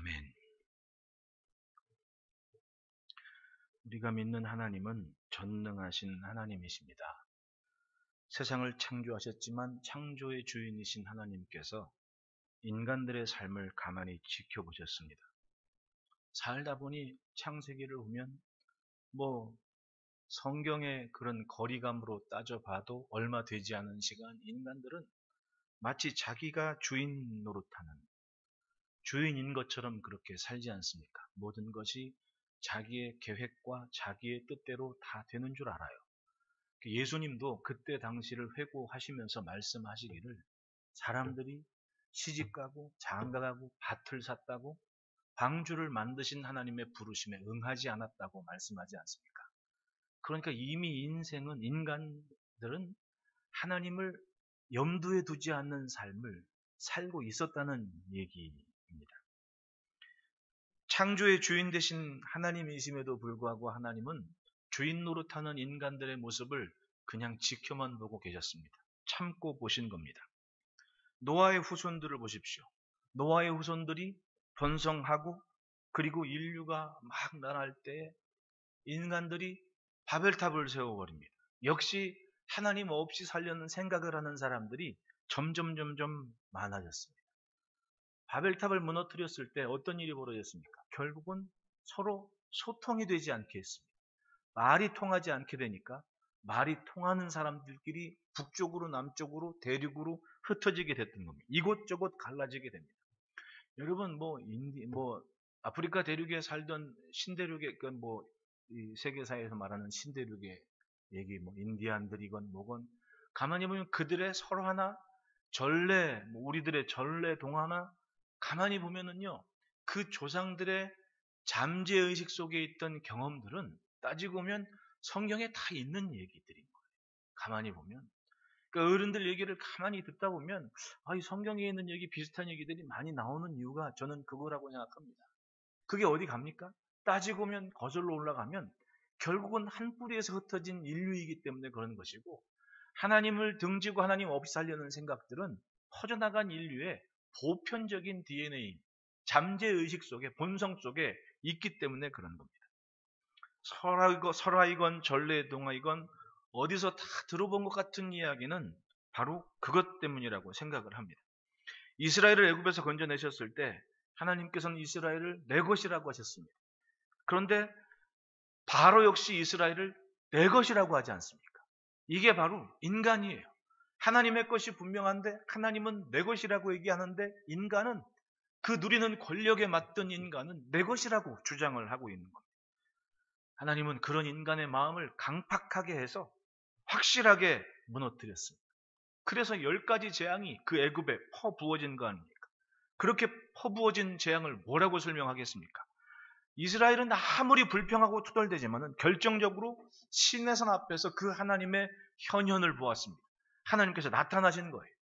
아멘. 우리가 믿는 하나님은 전능하신 하나님이십니다. 세상을 창조하셨지만 창조의 주인이신 하나님께서 인간들의 삶을 가만히 지켜보셨습니다. 살다 보니 창세기를 보면 성경의 그런 거리감으로 따져봐도 얼마 되지 않은 시간 인간들은 마치 자기가 주인 노릇하는 주인인 것처럼 그렇게 살지 않습니까? 모든 것이 자기의 계획과 자기의 뜻대로 다 되는 줄 알아요. 예수님도 그때 당시를 회고하시면서 말씀하시기를 사람들이 시집가고 장가가고 밭을 샀다고 방주를 만드신 하나님의 부르심에 응하지 않았다고 말씀하지 않습니까? 그러니까 이미 인간들은 하나님을 염두에 두지 않는 삶을 살고 있었다는 얘기입니다. 창조의 주인 되신 하나님이심에도 불구하고 하나님은 주인 노릇하는 인간들의 모습을 그냥 지켜만 보고 계셨습니다. 참고 보신 겁니다. 노아의 후손들을 보십시오. 노아의 후손들이 번성하고 그리고 인류가 막 나날 때 인간들이 바벨탑을 세워버립니다. 역시 하나님 없이 살려는 생각을 하는 사람들이 점점 많아졌습니다. 바벨탑을 무너뜨렸을 때 어떤 일이 벌어졌습니까? 결국은 서로 소통이 되지 않게 했습니다. 말이 통하지 않게 되니까 말이 통하는 사람들끼리 북쪽으로 남쪽으로 대륙으로 흩어지게 됐던 겁니다. 이곳저곳 갈라지게 됩니다. 여러분 아프리카 대륙에 살던 신대륙의 이 세계사에서 말하는 신대륙의 얘기 인디안들이건 뭐건 가만히 보면 그들의 서로 하나 전래 우리들의 전래 동화나 가만히 보면은요 그 조상들의 잠재의식 속에 있던 경험들은 따지고 보면 성경에 다 있는 얘기들인 거예요. 가만히 보면 그러니까 어른들 얘기를 가만히 듣다 보면 이 성경에 있는 얘기 비슷한 얘기들이 많이 나오는 이유가 저는 그거라고 생각합니다. 그게 어디 갑니까? 따지고 보면 거슬러 올라가면 결국은 한 뿌리에서 흩어진 인류이기 때문에 그런 것이고 하나님을 등지고 하나님 없이 살려는 생각들은 퍼져나간 인류의 보편적인 DNA, 잠재의식 속에 본성 속에 있기 때문에 그런 겁니다. 설화이건 전래동화이건 어디서 다 들어본 것 같은 이야기는 바로 그것 때문이라고 생각을 합니다. 이스라엘을 애굽에서 건져내셨을 때 하나님께서는 이스라엘을 내 것이라고 하셨습니다. 그런데 바로 역시 이스라엘을 내 것이라고 하지 않습니까? 이게 바로 인간이에요. 하나님의 것이 분명한데 하나님은 내 것이라고 얘기하는데 인간은 그 누리는 권력에 맞던 인간은 내 것이라고 주장을 하고 있는 겁니다. 하나님은 그런 인간의 마음을 강팍하게 해서 확실하게 무너뜨렸습니다. 그래서 10가지 재앙이 그 애굽에 퍼부어진 거 아닙니까? 그렇게 퍼부어진 재앙을 뭐라고 설명하겠습니까? 이스라엘은 아무리 불평하고 투덜대지만은 결정적으로 시내산 앞에서 그 하나님의 현현을 보았습니다. 하나님께서 나타나신 거예요.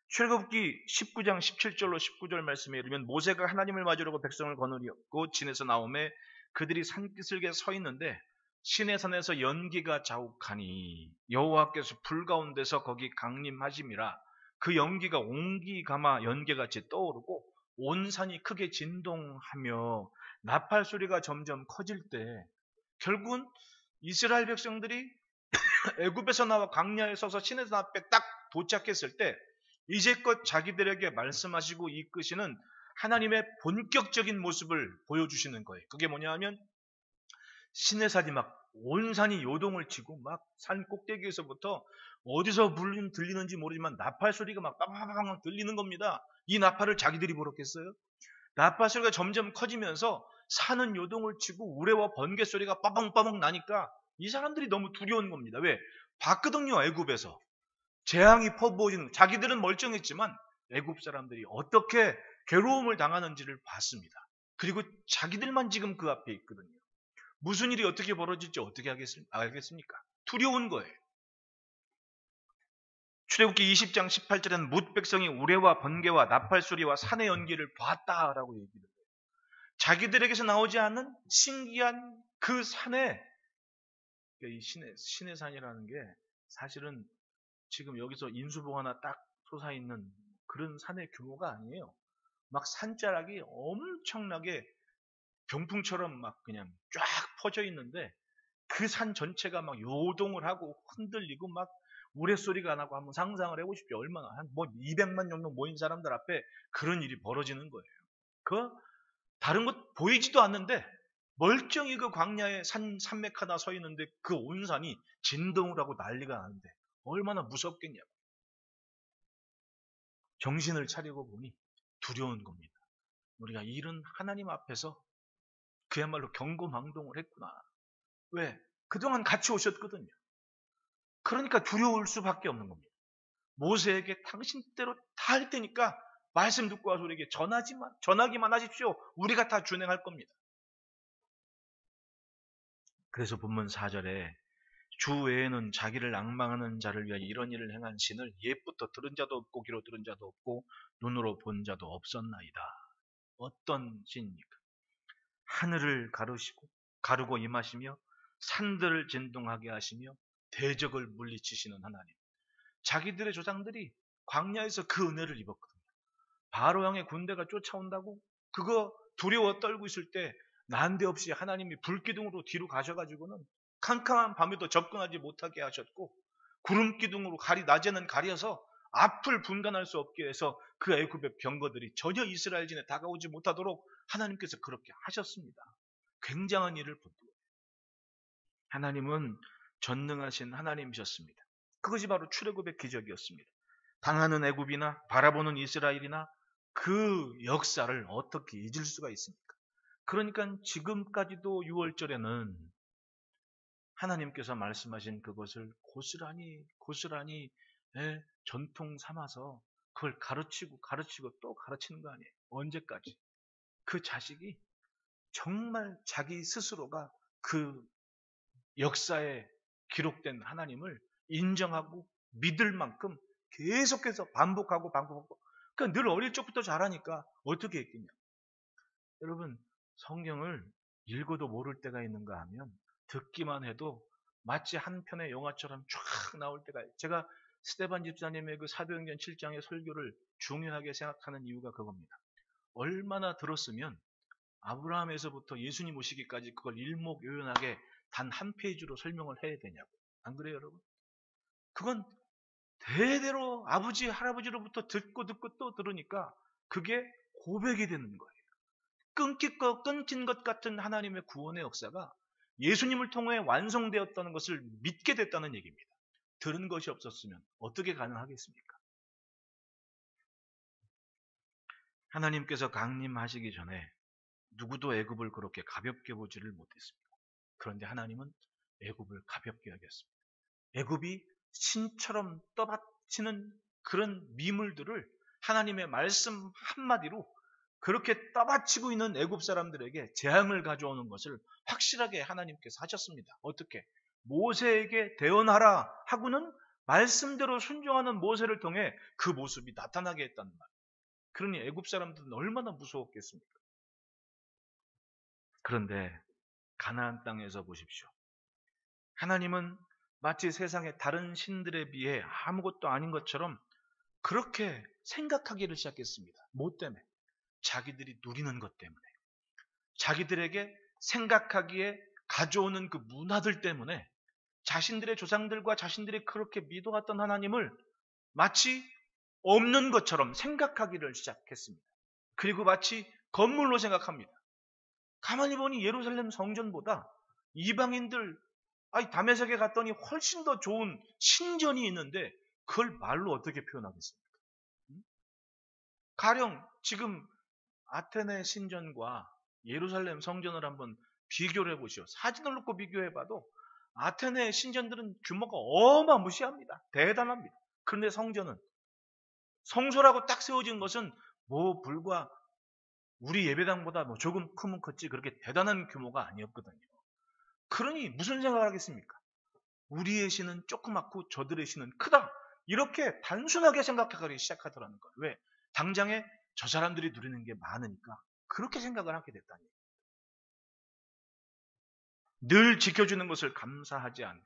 출애굽기 19장 17절로 19절 말씀에 이르면 모세가 하나님을 맞으려고 백성을 거느리고 진에서 나오매 그들이 산기슭에 서 있는데 시내산에서 연기가 자욱하니 여호와께서 불 가운데서 거기 강림하심이라 그 연기가 옹기가마 연기같이 떠오르고 온 산이 크게 진동하며 나팔 소리가 점점 커질 때 결국은 이스라엘 백성들이 애굽에서 나와 광야에 서서 시내산 앞에 딱 도착했을 때 이제껏 자기들에게 말씀하시고 이끄시는 하나님의 본격적인 모습을 보여주시는 거예요. 그게 뭐냐 하면 시내산이 온 산이 요동을 치고 막 산 꼭대기에서부터 어디서 들리는지 모르지만 나팔 소리가 막 빠바바박 들리는 겁니다. 이 나팔을 자기들이 부르겠어요? 나팔 소리가 점점 커지면서 산은 요동을 치고 우레와 번개 소리가 빠방빠방 나니까 이 사람들이 너무 두려운 겁니다. 왜? 봤거든요, 애굽에서. 재앙이 퍼부어지는 자기들은 멀쩡했지만 애굽 사람들이 어떻게 괴로움을 당하는지를 봤습니다. 그리고 자기들만 지금 그 앞에 있거든요. 무슨 일이 어떻게 벌어질지 어떻게 알겠습니까? 두려운 거예요. 출애굽기 20장 18절에는 뭇 백성이 우레와 번개와 나팔 소리와 산의 연기를 봤다라고 얘기를 해요. 자기들에게서 나오지 않는 신기한 그 산에 이 신의 산이라는 게 사실은 지금 여기서 인수봉 하나 딱 솟아있는 그런 산의 규모가 아니에요. 막 산자락이 엄청나게 병풍처럼 막 그냥 쫙 퍼져 있는데 그 산 전체가 막 요동을 하고 흔들리고 막 우레소리가 나고 한번 상상을 해보십시오. 얼마나 한 뭐 200만 정도 모인 사람들 앞에 그런 일이 벌어지는 거예요. 그 다른 것 보이지도 않는데 멀쩡히 그 광야에 산맥 하나 서 있는데 그 온 산이 진동을 하고 난리가 나는데 얼마나 무섭겠냐고. 정신을 차리고 보니 두려운 겁니다. 우리가 이런 하나님 앞에서 그야말로 경고망동을 했구나. 왜? 그동안 같이 오셨거든요. 그러니까 두려울 수밖에 없는 겁니다. 모세에게 당신 뜻대로 다 할 테니까 말씀 듣고 와서 우리에게 전하기만 하십시오. 우리가 다 준행할 겁니다. 그래서 본문 4절에 주 외에는 자기를 앙망하는 자를 위하여 이런 일을 행한 신을 옛부터 들은 자도 없고 귀로 들은 자도 없고 눈으로 본 자도 없었나이다. 어떤 신입니까? 하늘을 가르고 임하시며 산들을 진동하게 하시며 대적을 물리치시는 하나님. 자기들의 조상들이 광야에서 그 은혜를 입었거든요. 바로 왕의 군대가 쫓아온다고 그거 두려워 떨고 있을 때 난데없이 하나님이 불기둥으로 뒤로 가셔가지고는 캄캄한 밤에도 접근하지 못하게 하셨고 구름 기둥으로 낮에는 가려서 앞을 분간할 수 없게 해서 그 애굽의 병거들이 전혀 이스라엘진에 다가오지 못하도록 하나님께서 그렇게 하셨습니다. 굉장한 일을 본 거예요. 하나님은 전능하신 하나님이셨습니다. 그것이 바로 출애굽의 기적이었습니다. 당하는 애굽이나 바라보는 이스라엘이나 그 역사를 어떻게 잊을 수가 있습니까? 그러니까 지금까지도 6월절에는 하나님께서 말씀하신 그것을 고스란히 전통 삼아서 그걸 가르치고 또 가르치는 거 아니에요. 언제까지? 그 자식이 정말 자기 스스로가 그 역사에 기록된 하나님을 인정하고 믿을 만큼 계속해서 반복하고 그러니까 늘 어릴 적부터 잘하니까 어떻게 했겠냐. 여러분 성경을 읽어도 모를 때가 있는가 하면 듣기만 해도 마치 한 편의 영화처럼 쫙 나올 때가 있어요. 제가 스테반 집사님의 그 사도행전 7장의 설교를 중요하게 생각하는 이유가 그겁니다. 얼마나 들었으면 아브라함에서부터 예수님 오시기까지 그걸 일목요연하게 단 한 페이지로 설명을 해야 되냐고. 안 그래요, 여러분? 그건 대대로 아버지, 할아버지로부터 듣고 또 들으니까 그게 고백이 되는 거예요. 끊긴 것 같은 하나님의 구원의 역사가 예수님을 통해 완성되었다는 것을 믿게 됐다는 얘기입니다. 들은 것이 없었으면 어떻게 가능하겠습니까? 하나님께서 강림하시기 전에 누구도 애굽을 그렇게 가볍게 보지를 못했습니다. 그런데 하나님은 애굽을 가볍게 여겼습니다. 애굽이 신처럼 떠받치는 그런 미물들을 하나님의 말씀 한마디로 그렇게 떠받치고 있는 애굽 사람들에게 재앙을 가져오는 것을 확실하게 하나님께서 하셨습니다. 어떻게? 모세에게 대언하라 하고는 말씀대로 순종하는 모세를 통해 그 모습이 나타나게 했다는 말. 그러니 애굽 사람들은 얼마나 무서웠겠습니까? 그런데 가나안 땅에서 보십시오. 하나님은 마치 세상의 다른 신들에 비해 아무것도 아닌 것처럼 그렇게 생각하기를 시작했습니다. 뭐 때문에? 자기들이 누리는 것 때문에. 자기들에게 생각하기에 가져오는 그 문화들 때문에 자신들의 조상들과 자신들이 그렇게 믿어왔던 하나님을 마치 없는 것처럼 생각하기를 시작했습니다. 그리고 마치 건물로 생각합니다. 가만히 보니 예루살렘 성전보다 이방인들 다메섹에 갔더니 훨씬 더 좋은 신전이 있는데 그걸 말로 어떻게 표현하겠습니까? 가령 지금 아테네 신전과 예루살렘 성전을 한번 비교를 해보시오. 사진을 놓고 비교해봐도 아테네 신전들은 규모가 어마무시합니다. 대단합니다. 그런데 성전은 성소라고 딱 세워진 것은 불과 우리 예배당보다 조금 크면 컸지 그렇게 대단한 규모가 아니었거든요. 그러니 무슨 생각을 하겠습니까? 우리의 신은 조그맣고 저들의 신은 크다. 이렇게 단순하게 생각하기 시작하더라는 거예요. 왜? 당장에 저 사람들이 누리는 게 많으니까 그렇게 생각을 하게 됐다니. 늘 지켜주는 것을 감사하지 않는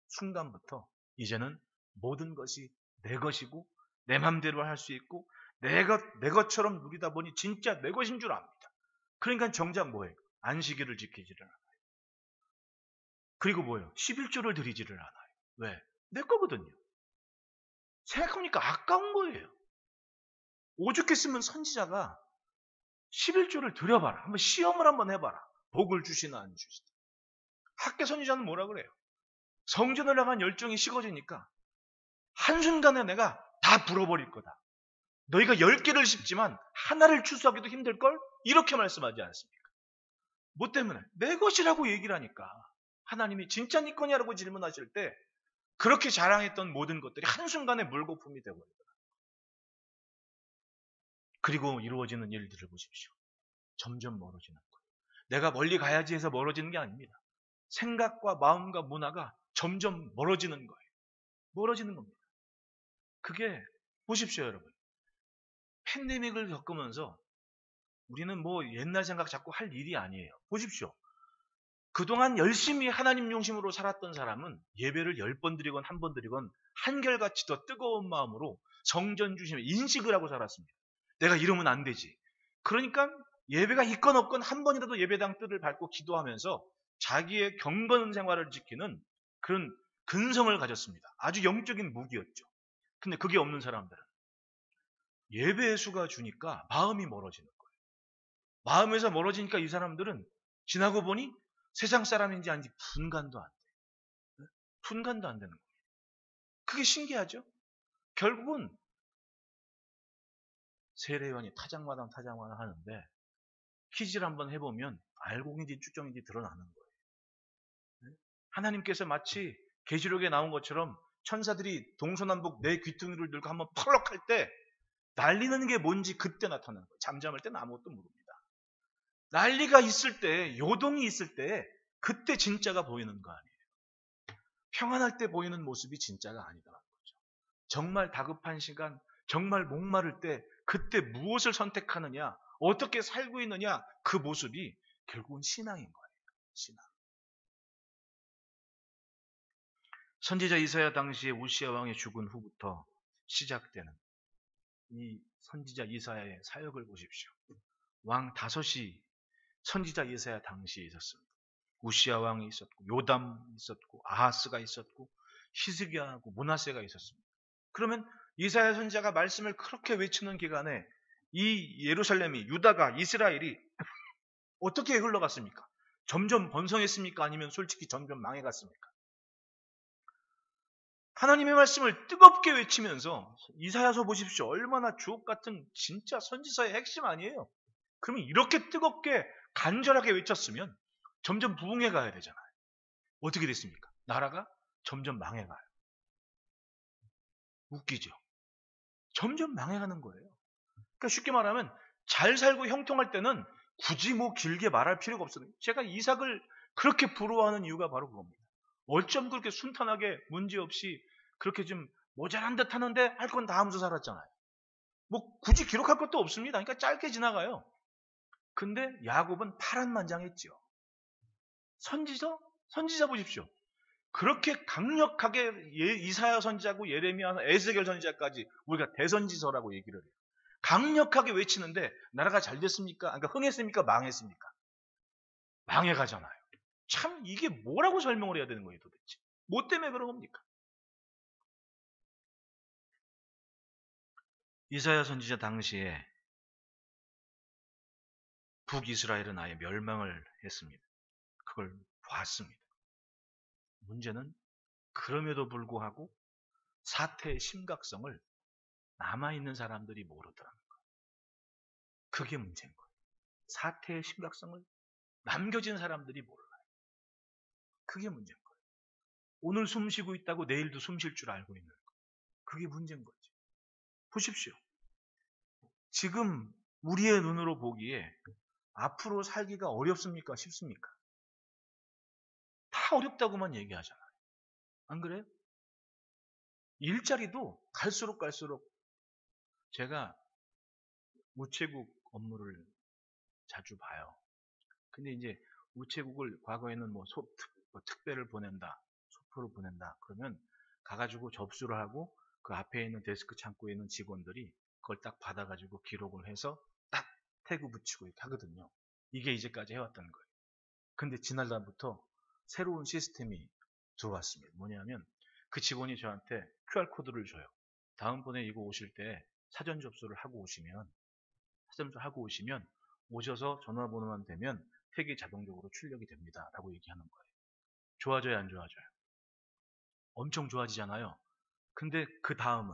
순간부터 이제는 모든 것이 내 것이고 내 맘대로 할 수 있고 내 것처럼 누리다 보니 진짜 내 것인 줄 압니다. 그러니까 정작 뭐예요? 안식일을 지키지를 않아요. 그리고 뭐예요? 11조를 드리지를 않아요. 왜? 내 거거든요. 생각해보니까 아까운 거예요. 오죽했으면 선지자가 11조를 드려봐라. 한번 시험을 한번 해봐라. 복을 주시나 안 주시나. 학계 선지자는 뭐라 그래요? 성전을 향한 열정이 식어지니까 한순간에 내가 다 불어버릴 거다. 너희가 10개를 씹지만 하나를 추수하기도 힘들걸? 이렇게 말씀하지 않습니까? 뭐 때문에? 내 것이라고 얘기를 하니까. 하나님이 진짜 네 거냐라고 질문하실 때 그렇게 자랑했던 모든 것들이 한순간에 물거품이 되어버립니다. 그리고 이루어지는 일들을 보십시오. 점점 멀어지는 거예요. 내가 멀리 가야지 해서 멀어지는 게 아닙니다. 생각과 마음과 문화가 점점 멀어지는 거예요. 멀어지는 겁니다. 그게 보십시오, 여러분. 팬데믹을 겪으면서 우리는 뭐 옛날 생각 자꾸 할 일이 아니에요. 보십시오. 그동안 열심히 하나님 중심으로 살았던 사람은 예배를 10번 드리건 1번 드리건 한결같이 더 뜨거운 마음으로 성전 중심에 인식을 하고 살았습니다. 내가 이러면 안 되지. 그러니까 예배가 있건 없건 한 번이라도 예배당 뜰을 밟고 기도하면서 자기의 경건 생활을 지키는 그런 근성을 가졌습니다. 아주 영적인 무기였죠. 근데 그게 없는 사람들은 예배의 수가 주니까 마음이 멀어지는 거예요. 마음에서 멀어지니까 이 사람들은 지나고 보니 세상 사람인지 아닌지 분간도 안 돼요. 분간도 안 되는 거예요. 그게 신기하죠? 결국은 세례요한이 타작마당 하는데 퀴즈를 한번 해보면 알곡인지 추정인지 드러나는 거예요. 하나님께서 마치 계시록에 나온 것처럼 천사들이 동서남북 네 귀퉁이를 들고 한번 펄럭할 때 날리는 게 뭔지 그때 나타나는 거예요. 잠잠할 때는 아무것도 모릅니다. 난리가 있을 때, 요동이 있을 때 그때 진짜가 보이는 거 아니에요. 평안할 때 보이는 모습이 진짜가 아니더라는 거죠. 정말 다급한 시간, 정말 목마를 때 그때 무엇을 선택하느냐, 어떻게 살고 있느냐, 그 모습이 결국은 신앙인 거예요. 신앙. 선지자 이사야 당시에 우시야 왕이 죽은 후부터 시작되는 이 선지자 이사야의 사역을 보십시오. 왕 5이 선지자 이사야 당시에 있었습니다. 우시야 왕이 있었고, 요담 있었고, 아하스가 있었고, 히스기야하고 므낫세가 있었습니다. 그러면 이사야 선지자가 말씀을 그렇게 외치는 기간에 이 예루살렘이, 유다가, 이스라엘이 어떻게 흘러갔습니까? 점점 번성했습니까? 아니면 솔직히 점점 망해갔습니까? 하나님의 말씀을 뜨겁게 외치면서 이사야서 보십시오. 얼마나 주옥 같은 진짜 선지서의 핵심 아니에요? 그러면 이렇게 뜨겁게 간절하게 외쳤으면 점점 부흥해 가야 되잖아요. 어떻게 됐습니까? 나라가 점점 망해가요. 웃기죠? 점점 망해가는 거예요. 그러니까 쉽게 말하면 잘 살고 형통할 때는 굳이 뭐 길게 말할 필요가 없어요. 제가 이삭을 그렇게 부러워하는 이유가 바로 그겁니다. 어쩜 그렇게 순탄하게 문제없이 그렇게 좀 모자란 듯 하는데 할 건 다 하면서 살았잖아요. 뭐 굳이 기록할 것도 없습니다. 그러니까 짧게 지나가요. 근데 야곱은 파란만장했죠. 선지자 보십시오. 그렇게 강력하게 이사야 선지자고 예레미야, 에스겔 선지자까지 우리가 대선지서라고 얘기를 해요. 강력하게 외치는데 나라가 잘 됐습니까? 그러니까 흥했습니까? 망했습니까? 망해가잖아요. 참 이게 뭐라고 설명을 해야 되는 거예요 도대체? 뭐 때문에 그런 겁니까? 이사야 선지자 당시에 북이스라엘은 아예 멸망을 했습니다. 그걸 봤습니다. 문제는 그럼에도 불구하고 사태의 심각성을 남아있는 사람들이 모르더라는 거예요. 그게 문제인 거예요. 사태의 심각성을 남겨진 사람들이 몰라요. 그게 문제인 거예요. 오늘 숨 쉬고 있다고 내일도 숨 쉴 줄 알고 있는 거예요. 그게 문제인 거죠. 보십시오. 지금 우리의 눈으로 보기에 앞으로 살기가 어렵습니까? 쉽습니까? 다 어렵다고만 얘기하잖아요. 안 그래요? 일자리도 갈수록 제가 우체국 업무를 자주 봐요. 근데 이제 우체국을 과거에는 뭐 특배를 보낸다, 소포를 보낸다. 그러면 가가지고 접수를 하고 그 앞에 있는 데스크 창고에 있는 직원들이 그걸 딱 받아가지고 기록을 해서 딱 태그 붙이고 이렇게 하거든요. 이게 이제까지 해왔던 거예요. 근데 지난달부터 새로운 시스템이 들어왔습니다. 뭐냐면 그 직원이 저한테 QR코드를 줘요. 다음번에 이거 오실 때 사전 접수를 하고 오시면 오셔서 전화번호만 되면 택이 자동적으로 출력이 됩니다. 라고 얘기하는 거예요. 좋아져요, 안 좋아져요? 엄청 좋아지잖아요. 근데 그 다음은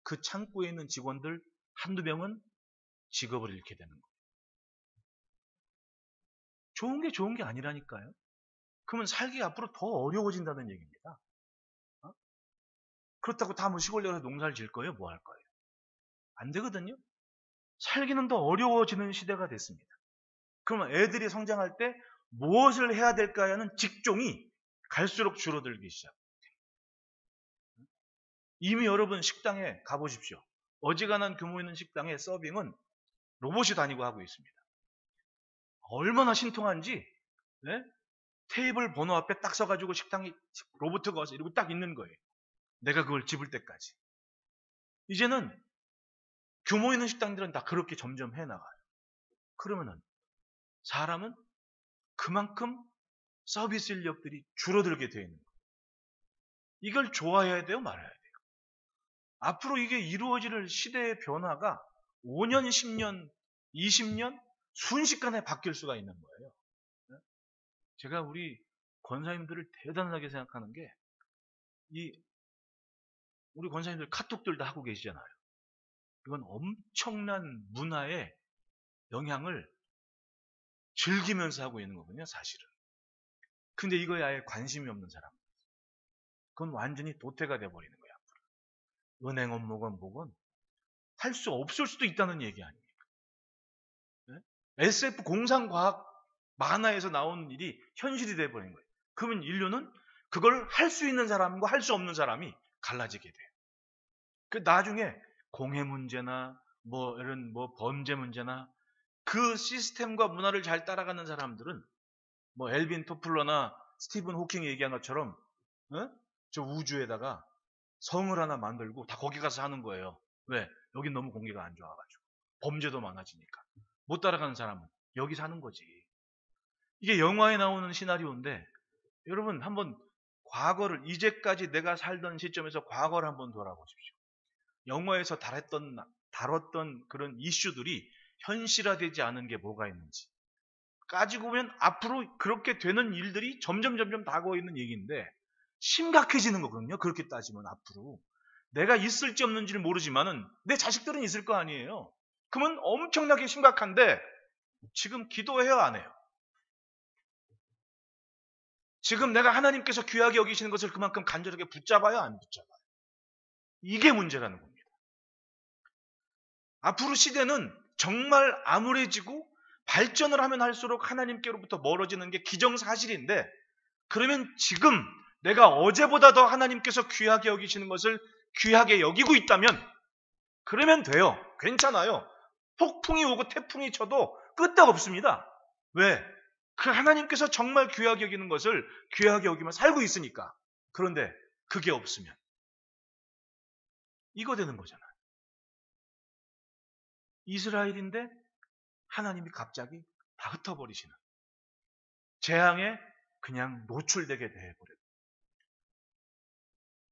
그 창고에 있는 직원들 한두 명은 직업을 잃게 되는 거예요. 좋은 게 아니라니까요. 그러면 살기가 앞으로 더 어려워진다는 얘기입니다. 어? 그렇다고 다 뭐 시골 내서 농사를 지을 거예요? 뭐 할 거예요? 안 되거든요. 살기는 더 어려워지는 시대가 됐습니다. 그러면 애들이 성장할 때 무엇을 해야 될까 하는 직종이 갈수록 줄어들기 시작. 이미 여러분 식당에 가보십시오. 어지간한 규모 있는 식당에 서빙은 로봇이 다니고 하고 있습니다. 얼마나 신통한지, 네? 테이블 번호 앞에 딱 서가지고 식당이 로봇가 와서 이러고 딱 있는 거예요. 내가 그걸 집을 때까지. 이제는 규모 있는 식당들은 다 그렇게 점점 해나가요. 그러면은 사람은 그만큼 서비스 인력들이 줄어들게 되어 있는 거예요. 이걸 좋아해야 돼요? 말아야 돼요? 앞으로 이게 이루어질 시대의 변화가 5년, 10년, 20년 순식간에 바뀔 수가 있는 거예요. 제가 우리 권사님들을 대단하게 생각하는 게 우리 권사님들 카톡들 다 하고 계시잖아요. 이건 엄청난 문화의 영향을 즐기면서 하고 있는 거거든요, 사실은. 근데 이거에 아예 관심이 없는 사람. 그건 완전히 도태가 돼버리는 거야. 은행 업무건 뭐건 할 수 없을 수도 있다는 얘기 아닙니까? 네? SF 공상과학 만화에서 나오는 일이 현실이 돼버린 거예요. 그러면 인류는 그걸 할 수 있는 사람과 할 수 없는 사람이 갈라지게 돼요. 그 나중에 공해 문제나 이런 범죄 문제나 그 시스템과 문화를 잘 따라가는 사람들은 엘빈 토플러나 스티븐 호킹이 얘기한 것처럼 저 우주에다가 성을 하나 만들고 다 거기 가서 사는 거예요. 왜? 여긴 너무 공기가 안 좋아가지고 범죄도 많아지니까 못 따라가는 사람은 여기 사는 거지. 이게 영화에 나오는 시나리오인데 여러분 한번 과거를 이제까지 내가 살던 시점에서 과거를 한번 돌아보십시오. 영화에서 다뤘던 그런 이슈들이 현실화되지 않은 게 뭐가 있는지 까지고 보면 앞으로 그렇게 되는 일들이 점점 다가오고 있는 얘기인데 심각해지는 거거든요. 그렇게 따지면 앞으로 내가 있을지 없는지를 모르지만은 내 자식들은 있을 거 아니에요. 그러면 엄청나게 심각한데 지금 기도해요, 안 해요? 지금 내가 하나님께서 귀하게 여기시는 것을 그만큼 간절하게 붙잡아요, 안 붙잡아요? 이게 문제라는 겁니다. 앞으로 시대는 정말 암울해지고 발전을 하면 할수록 하나님께로부터 멀어지는 게 기정사실인데 그러면 지금 내가 어제보다 더 하나님께서 귀하게 여기시는 것을 귀하게 여기고 있다면 그러면 돼요. 괜찮아요. 폭풍이 오고 태풍이 쳐도 끄떡없습니다. 왜? 그 하나님께서 정말 귀하게 여기는 것을 귀하게 여기면 살고 있으니까. 그런데 그게 없으면 이거 되는 거잖아요. 이스라엘인데 하나님이 갑자기 다 흩어버리시는 재앙에 그냥 노출되게 돼버려요.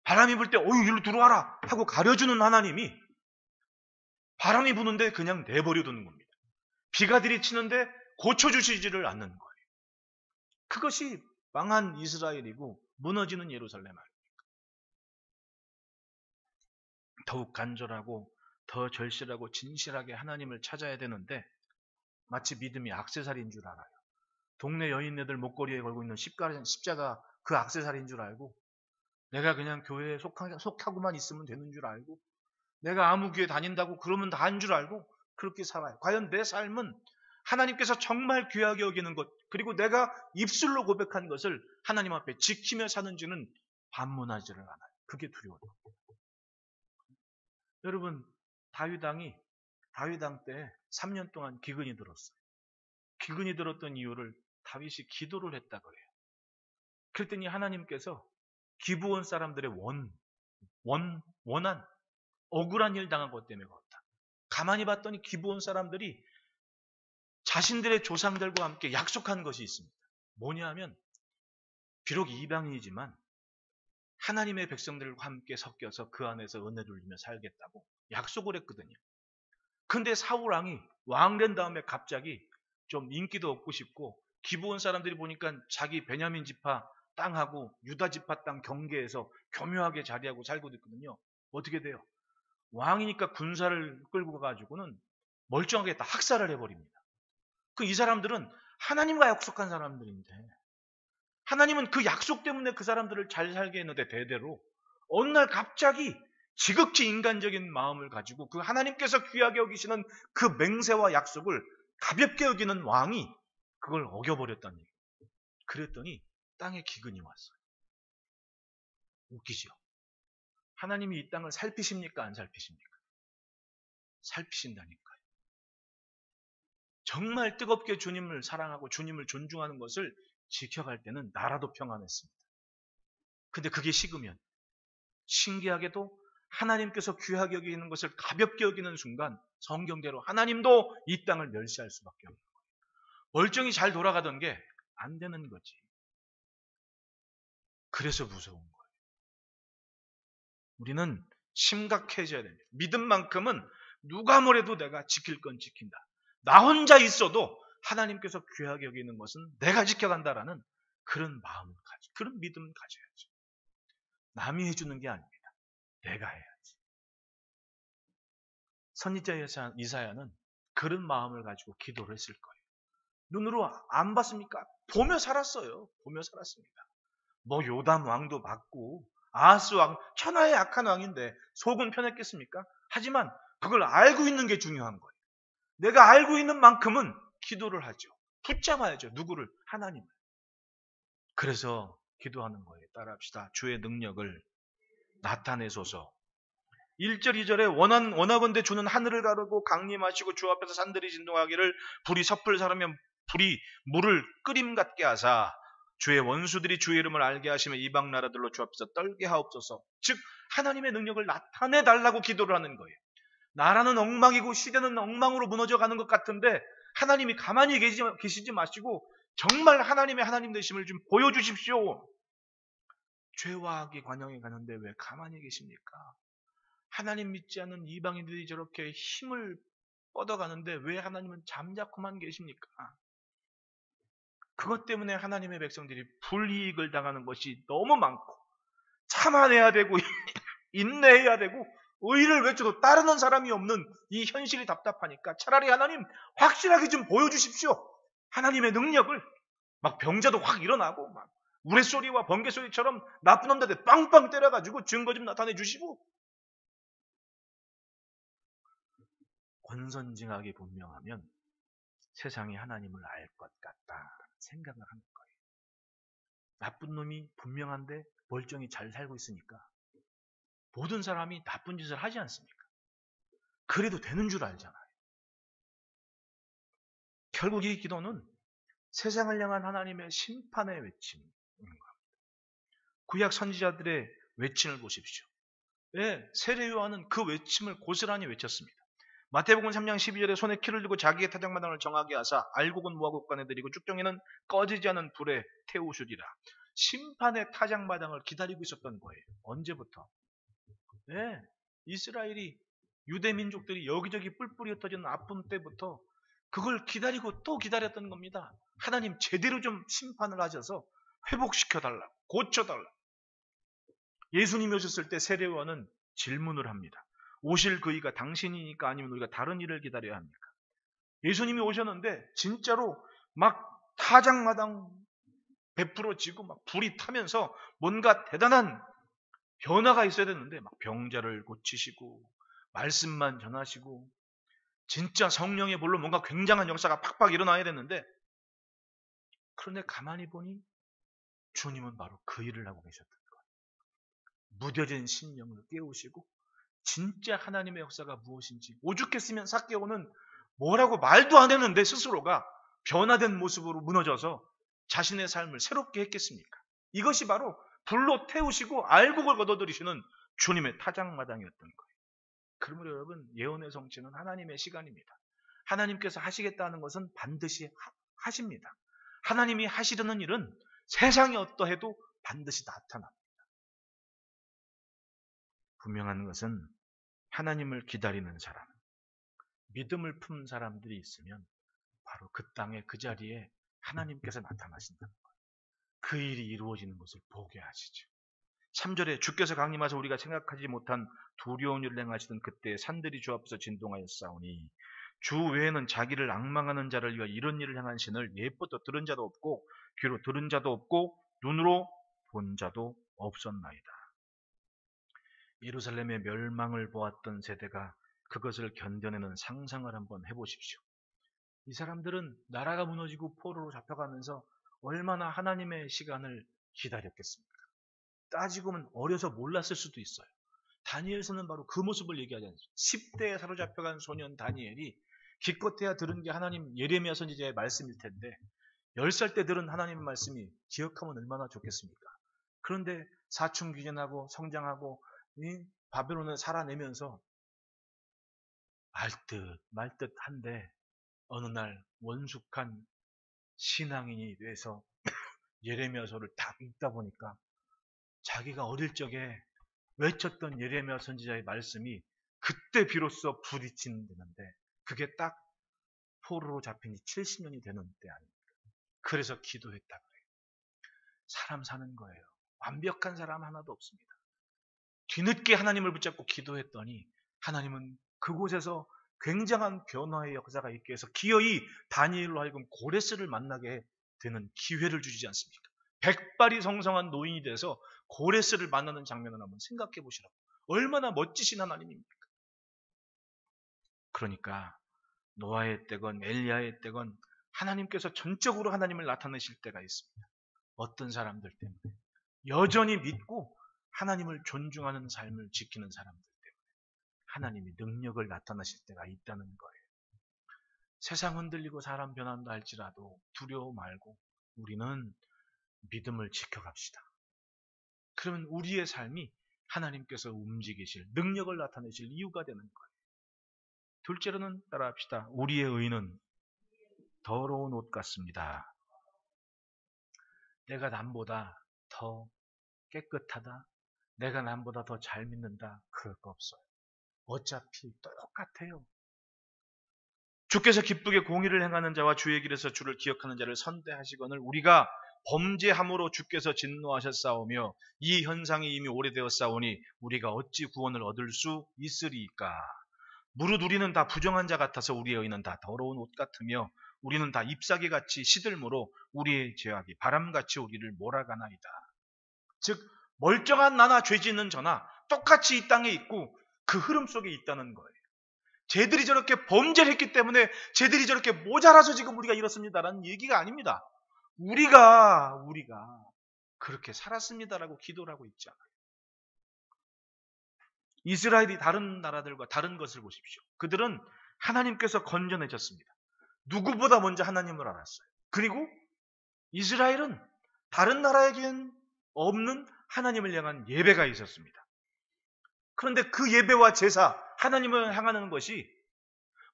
바람이 불 때 이리로 들어와라 하고 가려주는 하나님이 바람이 부는데 그냥 내버려두는 겁니다. 비가 들이치는데 고쳐주시지를 않는 거예요. 그것이 망한 이스라엘이고 무너지는 예루살렘 아닙니까? 더욱 간절하고 더 절실하고 진실하게 하나님을 찾아야 되는데 마치 믿음이 액세서리인 줄 알아요. 동네 여인네들 목걸이에 걸고 있는 십자가 그 액세서리인 줄 알고 내가 그냥 교회에 속하고만 있으면 되는 줄 알고 내가 아무 교회 다닌다고 그러면 다 한 줄 알고 그렇게 살아요. 과연 내 삶은 하나님께서 정말 귀하게 여기는 것 그리고 내가 입술로 고백한 것을 하나님 앞에 지키며 사는지는 반문하지를 않아요. 그게 두려워요. 여러분 다윗 왕 때 3년 동안 기근이 들었어요. 기근이 들었던 이유를 다윗이 기도를 했다 그래요. 그랬더니 하나님께서 기브온 사람들의 원한 억울한 일 당한 것 때문에 가만히 봤더니 기브온 사람들이 자신들의 조상들과 함께 약속한 것이 있습니다. 뭐냐 하면 비록 이방인이지만 하나님의 백성들과 함께 섞여서 그 안에서 은혜 누리며 살겠다고 약속을 했거든요. 근데 사울 왕이 왕 된 다음에 갑자기 좀 인기도 얻고 싶고 기브온 사람들이 보니까 자기 베냐민 지파 땅하고 유다 지파 땅 경계에서 교묘하게 자리하고 살고 있거든요. 어떻게 돼요? 왕이니까 군사를 끌고 가가지고는 멀쩡하게 다 학살을 해버립니다. 이 사람들은 하나님과 약속한 사람들인데 하나님은 그 약속 때문에 그 사람들을 잘 살게 했는데 대대로 어느 날 갑자기 지극히 인간적인 마음을 가지고 그 하나님께서 귀하게 여기시는 그 맹세와 약속을 가볍게 여기는 왕이 그걸 어겨버렸다는 얘기예요. 그랬더니 땅에 기근이 왔어요. 웃기죠? 하나님이 이 땅을 살피십니까? 안 살피십니까? 살피신다니까요. 정말 뜨겁게 주님을 사랑하고 주님을 존중하는 것을 지켜갈 때는 나라도 평안했습니다. 근데 그게 식으면 신기하게도 하나님께서 귀하게 여기는 것을 가볍게 여기는 순간 성경대로 하나님도 이 땅을 멸시할 수밖에 없는 거예요. 멀쩡히 잘 돌아가던 게 안 되는 거지. 그래서 무서운 거예요. 우리는 심각해져야 됩니다. 믿음만큼은 누가 뭐래도 내가 지킬 건 지킨다. 나 혼자 있어도 하나님께서 귀하게 여기는 것은 내가 지켜간다라는 그런 마음을 그런 믿음을 가져야죠. 남이 해주는 게 아닙니다. 내가 해야지. 선지자 이사야는 그런 마음을 가지고 기도를 했을 거예요. 눈으로 안 봤습니까? 보며 살았어요. 보며 살았습니다. 뭐 요담 왕도 봤고 아하스 왕, 천하의 악한 왕인데 속은 편했겠습니까? 하지만 그걸 알고 있는 게 중요한 거예요. 내가 알고 있는 만큼은 기도를 하죠. 붙잡아야죠. 누구를? 하나님을. 그래서 기도하는 거예요. 따라합시다. 주의 능력을 나타내소서. 1절 2절에 원하건대 주는 하늘을 가르고 강림하시고 주 앞에서 산들이 진동하기를 불이 섭을 사르면 불이 물을 끓임 같게 하사 주의 원수들이 주의 이름을 알게 하시며 이방 나라들로 주 앞에서 떨게 하옵소서. 즉 하나님의 능력을 나타내 달라고 기도를 하는 거예요. 나라는 엉망이고 시대는 엉망으로 무너져 가는 것 같은데 하나님이 가만히 계시지 마시고 정말 하나님의 하나님 되심을 좀 보여주십시오. 죄와 악이 관영에 가는데 왜 가만히 계십니까? 하나님 믿지 않는 이방인들이 저렇게 힘을 뻗어가는데 왜 하나님은 잠자코만 계십니까? 그것 때문에 하나님의 백성들이 불이익을 당하는 것이 너무 많고 참아내야 되고 인내해야 되고 의를 외쳐도 따르는 사람이 없는 이 현실이 답답하니까 차라리 하나님 확실하게 좀 보여주십시오. 하나님의 능력을 막 병자도 확 일어나고 막 우레소리와 번개소리처럼 나쁜 놈들한테 빵빵 때려가지고 증거 좀 나타내 주시고 권선징악이 분명하면 세상이 하나님을 알 것 같다 생각을 하는 거예요. 나쁜 놈이 분명한데 멀쩡히 잘 살고 있으니까 모든 사람이 나쁜 짓을 하지 않습니까? 그래도 되는 줄 알잖아요. 결국 이 기도는 세상을 향한 하나님의 심판의 외침인 겁니다. 구약 선지자들의 외침을 보십시오. 네, 세례 요한은 그 외침을 고스란히 외쳤습니다. 마태복음 3장 12절에 손에 키를 들고 자기의 타작마당을 정하게 하사 알곡은 모아 곡간에 들이고 쭉정이는 꺼지지 않은 불에 태우시리라. 심판의 타작마당을 기다리고 있었던 거예요. 언제부터? 네, 이스라엘이 유대 민족들이 여기저기 뿔뿔이 흩어지는 아픔 때부터 그걸 기다리고 또 기다렸던 겁니다. 하나님 제대로 좀 심판을 하셔서 회복시켜달라고, 고쳐달라고. 예수님이 오셨을 때 세례 요한은 질문을 합니다. 오실 그이가 당신이니까 아니면 우리가 다른 일을 기다려야 합니까? 예수님이 오셨는데 진짜로 막 타작마당 베풀어지고 막 불이 타면서 뭔가 대단한 변화가 있어야 되는데 막 병자를 고치시고 말씀만 전하시고 진짜 성령의 볼로 뭔가 굉장한 역사가 팍팍 일어나야 되는데 그런데 가만히 보니 주님은 바로 그 일을 하고 계셨던 거예요. 무뎌진 심령을 깨우시고 진짜 하나님의 역사가 무엇인지 오죽했으면 삭개오는 뭐라고 말도 안 했는데 스스로가 변화된 모습으로 무너져서 자신의 삶을 새롭게 했겠습니까? 이것이 바로 불로 태우시고 알곡을 걷어들이시는 주님의 타작마당이었던 거예요. 그러므로 여러분, 예언의 성취는 하나님의 시간입니다. 하나님께서 하시겠다는 것은 반드시 하십니다. 하나님이 하시려는 일은 세상이 어떠해도 반드시 나타납니다. 분명한 것은 하나님을 기다리는 사람, 믿음을 품은 사람들이 있으면 바로 그 땅에 그 자리에 하나님께서 나타나신다는 거예요. 그 일이 이루어지는 것을 보게 하시죠. 3절에 주께서 강림하셔 우리가 생각하지 못한 두려운 일을 행하시던 그때 산들이 주 앞에서 진동하였사오니 주 외에는 자기를 앙망하는 자를 위하여 이런 일을 행한 신을 예쁘도 들은 자도 없고 귀로 들은 자도 없고 눈으로 본 자도 없었나이다. 예루살렘의 멸망을 보았던 세대가 그것을 견뎌내는 상상을 한번 해보십시오. 이 사람들은 나라가 무너지고 포로로 잡혀가면서 얼마나 하나님의 시간을 기다렸겠습니까? 따지고 보면 어려서 몰랐을 수도 있어요. 다니엘서는 바로 그 모습을 얘기하지 않습니까? 10대에 사로잡혀간 소년 다니엘이 기껏해야 들은 게 하나님 예레미야 선지자의 말씀일 텐데 10살 때 들은 하나님의 말씀이 기억하면 얼마나 좋겠습니까? 그런데 사춘기전하고 성장하고 바벨론을 살아내면서 말듯한데 어느 날 원숙한 신앙인이 돼서 예레미야서를 딱 읽다 보니까 자기가 어릴 적에 외쳤던 예레미야 선지자의 말씀이 그때 비로소 부딪히는데 그게 딱 포로로 잡힌 지 70년이 되는 때 아닙니까? 그래서 기도했다 그래요. 사람 사는 거예요. 완벽한 사람 하나도 없습니다. 뒤늦게 하나님을 붙잡고 기도했더니 하나님은 그곳에서 굉장한 변화의 역사가 있게 해서 기어이 다니엘로 하여금 고레스를 만나게 되는 기회를 주지 않습니까? 백발이 성성한 노인이 돼서 고레스를 만나는 장면을 한번 생각해 보시라고. 얼마나 멋지신 하나님입니까? 그러니까 노아의 때건 엘리야의 때건 하나님께서 전적으로 하나님을 나타내실 때가 있습니다. 어떤 사람들 때문에 여전히 믿고 하나님을 존중하는 삶을 지키는 사람들 때문에 하나님이 능력을 나타나실 때가 있다는 거예요. 세상 흔들리고 사람 변한다 할지라도 두려워 말고 우리는 믿음을 지켜갑시다. 그러면 우리의 삶이 하나님께서 움직이실 능력을 나타내실 이유가 되는 거예요. 둘째로는 따라합시다. 우리의 의는 더러운 옷 같습니다. 내가 남보다 더 깨끗하다. 내가 남보다 더 잘 믿는다. 그럴 거 없어요. 어차피 똑같아요. 주께서 기쁘게 공의를 행하는 자와 주의 길에서 주를 기억하는 자를 선대하시거늘 우리가 범죄함으로 주께서 진노하셨사오며 이 현상이 이미 오래되었사오니 우리가 어찌 구원을 얻을 수 있으리이까. 무릇 우리는 다 부정한 자 같아서 우리의 의는 다 더러운 옷 같으며 우리는 다 잎사귀같이 시들므로 우리의 죄악이 바람같이 우리를 몰아가나이다. 즉 멀쩡한 나나 죄 짓는 저나 똑같이 이 땅에 있고 그 흐름 속에 있다는 거예요. 쟤들이 저렇게 범죄를 했기 때문에 쟤들이 저렇게 모자라서 지금 우리가 이렇습니다라는 얘기가 아닙니다. 우리가 그렇게 살았습니다라고 기도를 하고 있잖아요. 이스라엘이 다른 나라들과 다른 것을 보십시오. 그들은 하나님께서 건져내셨습니다. 누구보다 먼저 하나님을 알았어요. 그리고 이스라엘은 다른 나라에겐 없는 하나님을 향한 예배가 있었습니다. 그런데 그 예배와 제사, 하나님을 향하는 것이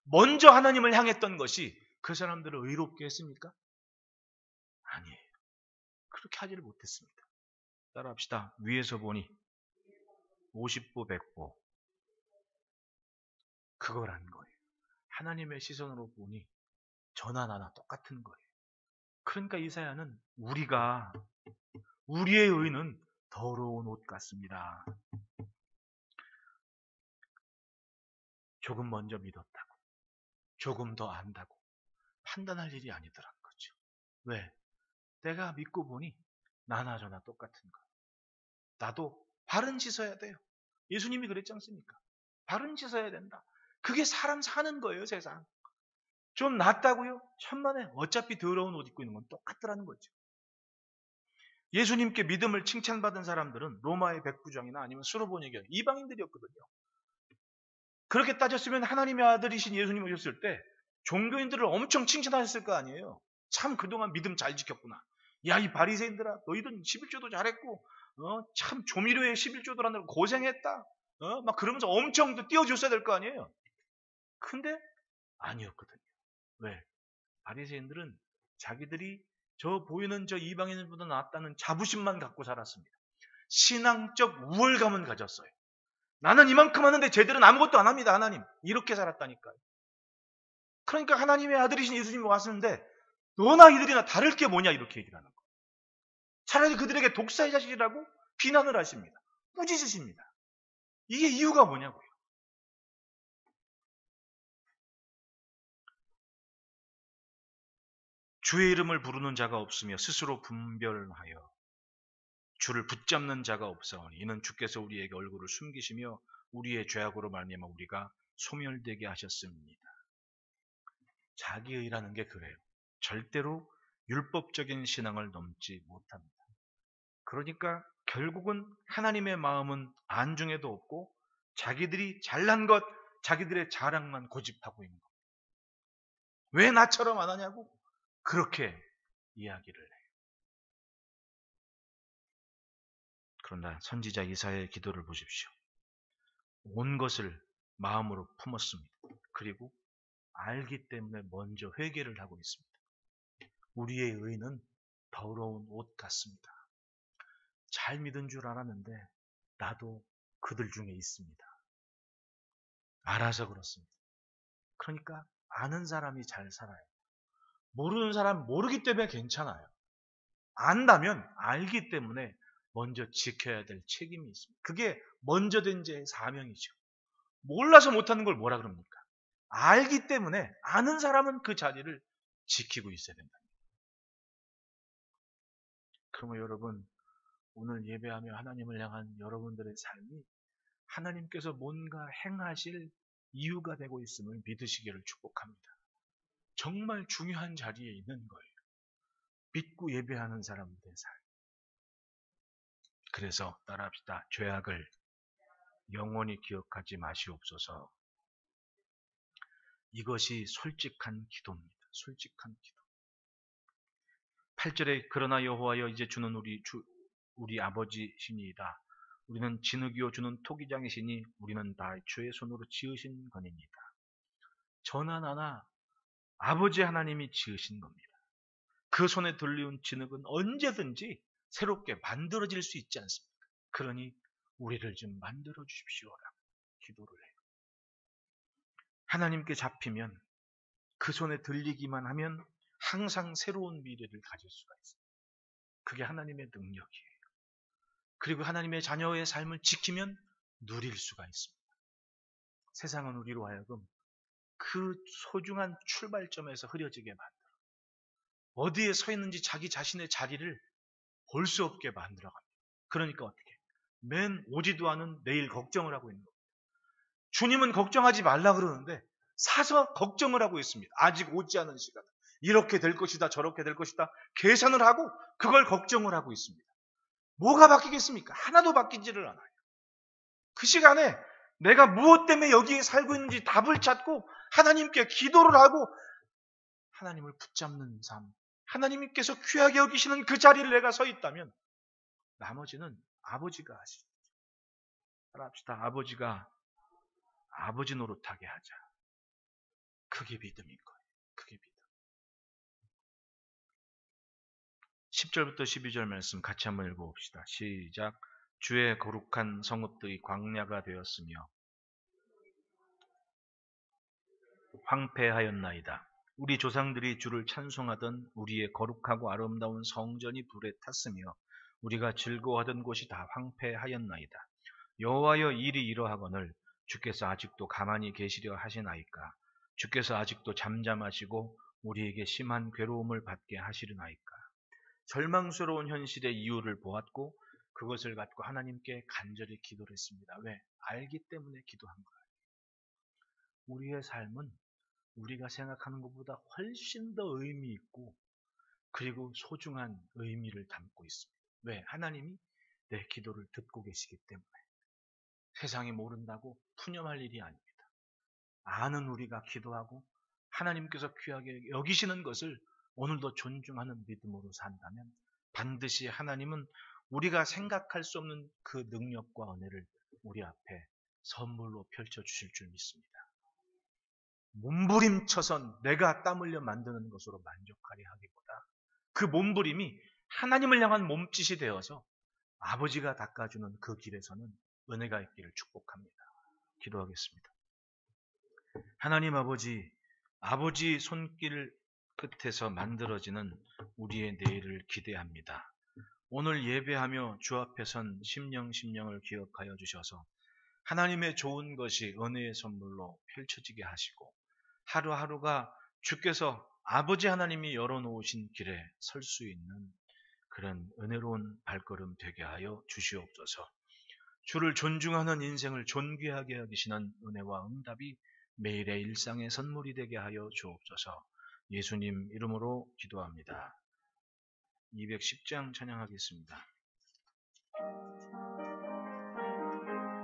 먼저 하나님을 향했던 것이 그 사람들을 의롭게 했습니까? 아니에요. 그렇게 하지를 못했습니다. 따라합시다. 위에서 보니 50보 100보 그거란 거예요. 하나님의 시선으로 보니 저나 나나 똑같은 거예요. 그러니까 이사야는 우리의 의는 더러운 옷 같습니다. 조금 먼저 믿었다고, 조금 더 안다고 판단할 일이 아니더란 거죠. 왜? 내가 믿고 보니 나나 저나 똑같은 거예요. 나도 발은 씻어야 돼요. 예수님이 그랬지 않습니까? 발은 씻어야 된다. 그게 사람 사는 거예요, 세상. 좀 낫다고요? 천만에 어차피 더러운 옷 입고 있는 건 똑같더라는 거죠. 예수님께 믿음을 칭찬받은 사람들은 로마의 백부장이나 아니면 수로보니 교회 이방인들이었거든요. 그렇게 따졌으면 하나님의 아들이신 예수님 오셨을 때 종교인들을 엄청 칭찬하셨을 거 아니에요. 참 그동안 믿음 잘 지켰구나. 야, 이 바리새인들아, 너희들은 11조도 잘했고 참 조미료에 11조도 하느라 고생했다. 막 그러면서 엄청 또 띄워줬어야 될 거 아니에요. 근데 아니었거든요. 왜? 바리새인들은 자기들이 저 보이는 저 이방인들보다 낫다는 자부심만 갖고 살았습니다. 신앙적 우월감은 가졌어요. 나는 이만큼 하는데 쟤들은 아무것도 안 합니다. 하나님. 이렇게 살았다니까요. 그러니까 하나님의 아들이신 예수님이 왔는데 너나 이들이나 다를 게 뭐냐 이렇게 얘기를 하는 거예요. 차라리 그들에게 독사의 자식이라고 비난을 하십니다. 꾸짖으십니다. 이게 이유가 뭐냐고요. 주의 이름을 부르는 자가 없으며 스스로 분별하여 주를 붙잡는 자가 없사오니 이는 주께서 우리에게 얼굴을 숨기시며 우리의 죄악으로 말미암아 우리가 소멸되게 하셨습니다. 자기의라는 게 그래요. 절대로 율법적인 신앙을 넘지 못합니다. 그러니까 결국은 하나님의 마음은 안중에도 없고 자기들이 잘난 것, 자기들의 자랑만 고집하고 있는 겁니다. 왜 나처럼 안 하냐고 그렇게 이야기를 해요. 그러나 선지자 이사야의 기도를 보십시오. 온 것을 마음으로 품었습니다. 그리고 알기 때문에 먼저 회개를 하고 있습니다. 우리의 의는 더러운 옷 같습니다. 잘 믿은 줄 알았는데 나도 그들 중에 있습니다. 알아서 그렇습니다. 그러니까 아는 사람이 잘 살아요. 모르는 사람 모르기 때문에 괜찮아요. 안다면 알기 때문에 먼저 지켜야 될 책임이 있습니다. 그게 먼저 된 자의 사명이죠. 몰라서 못하는 걸 뭐라 그럽니까? 알기 때문에 아는 사람은 그 자리를 지키고 있어야 된다. 그러면 여러분 오늘 예배하며 하나님을 향한 여러분들의 삶이 하나님께서 뭔가 행하실 이유가 되고 있음을 믿으시기를 축복합니다. 정말 중요한 자리에 있는 거예요. 믿고 예배하는 사람들의 삶. 그래서 따라합시다. 죄악을 영원히 기억하지 마시옵소서. 이것이 솔직한 기도입니다. 솔직한 기도. 8절에 그러나 여호와여 이제 주는 우리 아버지시니이다. 우리는 진흙이요 주는 토기장이시니 우리는 다 주의 손으로 지으신 거니이다. 저나 나나 아버지 하나님이 지으신 겁니다. 그 손에 들리운 진흙은 언제든지 새롭게 만들어질 수 있지 않습니까? 그러니 우리를 좀 만들어 주십시오라고 기도를 해요. 하나님께 잡히면 그 손에 들리기만 하면 항상 새로운 미래를 가질 수가 있습니다. 그게 하나님의 능력이에요. 그리고 하나님의 자녀의 삶을 지키면 누릴 수가 있습니다. 세상은 우리로 하여금 그 소중한 출발점에서 흐려지게 만들어 어디에 서 있는지 자기 자신의 자리를 볼 수 없게 만들어갑니다. 그러니까 어떻게? 맨 오지도 않은 내일 걱정을 하고 있는 겁니다. 주님은 걱정하지 말라 그러는데 사서 걱정을 하고 있습니다. 아직 오지 않은 시간. 이렇게 될 것이다 저렇게 될 것이다 계산을 하고 그걸 걱정을 하고 있습니다. 뭐가 바뀌겠습니까? 하나도 바뀌지를 않아요. 그 시간에 내가 무엇 때문에 여기에 살고 있는지 답을 찾고 하나님께 기도를 하고 하나님을 붙잡는 삶, 하나님께서 귀하게 여기시는 그 자리를 내가 서 있다면 나머지는 아버지가 하시죠. 따라합시다. 아버지가 아버지 노릇하게 하자. 그게 믿음인 거예요. 그게 믿음. 10절부터 12절 말씀 같이 한번 읽어봅시다. 시작. 주의 거룩한 성읍들이 광야가 되었으며 황폐하였나이다. 우리 조상들이 주를 찬송하던 우리의 거룩하고 아름다운 성전이 불에 탔으며 우리가 즐거워하던 곳이 다 황폐하였나이다. 여호와여 일이 이러하거늘 주께서 아직도 가만히 계시려 하시나이까? 주께서 아직도 잠잠하시고 우리에게 심한 괴로움을 받게 하시려나이까? 절망스러운 현실의 이유를 보았고 그것을 갖고 하나님께 간절히 기도를 했습니다. 왜? 알기 때문에 기도한 거예요. 우리의 삶은 우리가 생각하는 것보다 훨씬 더 의미 있고 그리고 소중한 의미를 담고 있습니다. 왜? 하나님이 내 기도를 듣고 계시기 때문에. 세상이 모른다고 푸념할 일이 아닙니다. 아는 우리가 기도하고 하나님께서 귀하게 여기시는 것을 오늘도 존중하는 믿음으로 산다면 반드시 하나님은 우리가 생각할 수 없는 그 능력과 은혜를 우리 앞에 선물로 펼쳐주실 줄 믿습니다. 몸부림쳐서 내가 땀 흘려 만드는 것으로 만족하려 하기보다 그 몸부림이 하나님을 향한 몸짓이 되어서 아버지가 닦아주는 그 길에서는 은혜가 있기를 축복합니다. 기도하겠습니다. 하나님 아버지 손길 끝에서 만들어지는 우리의 내일을 기대합니다. 오늘 예배하며 주 앞에 선 심령을 기억하여 주셔서 하나님의 좋은 것이 은혜의 선물로 펼쳐지게 하시고 하루하루가 주께서 아버지 하나님이 열어놓으신 길에 설 수 있는 그런 은혜로운 발걸음 되게 하여 주시옵소서. 주를 존중하는 인생을 존귀하게 여기시는 은혜와 응답이 매일의 일상의 선물이 되게 하여 주옵소서. 예수님 이름으로 기도합니다. 210장 찬양하겠습니다.